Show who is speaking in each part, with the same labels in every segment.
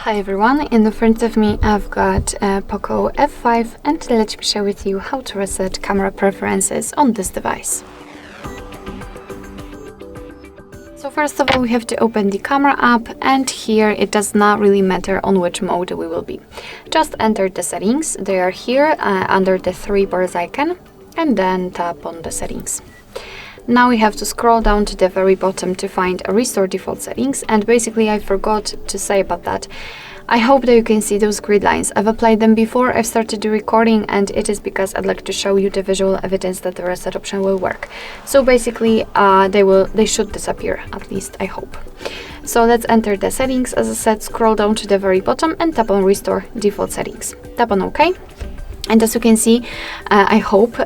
Speaker 1: Hi everyone, in the front of me I've got POCO F5 and let me share with you how to reset camera preferences on this device. So first of all, we have to open the camera app, and here it does not really matter on which mode we will be. Just enter the settings. They are here under the three bars icon, and then tap on the settings. Now we have to scroll down to the very bottom to find a restore default settings, and basically I forgot to say about that. I hope that you can see those grid lines. I've applied them before I've started the recording, and it is because I'd like to show you the visual evidence that the reset option will work. So basically they should disappear, at least I hope. So let's enter the settings. As I said, scroll down to the very bottom and tap on restore default settings. Tap on OK. And as you can see, I hope, the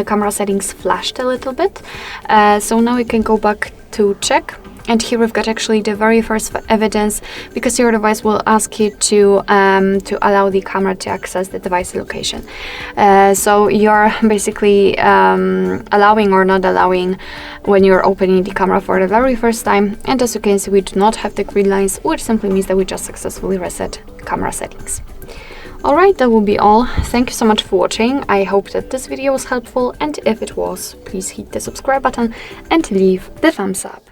Speaker 1: camera settings flashed a little bit. So now we can go back to check. And here we've got actually the very first evidence, because your device will ask you to allow the camera to access the device location. So you're basically allowing or not allowing when you're opening the camera for the very first time. And as you can see, we do not have the grid lines, which simply means that we just successfully reset camera settings. Alright, that will be all. Thank you so much for watching. I hope that this video was helpful, and if it was, please hit the subscribe button and leave the thumbs up.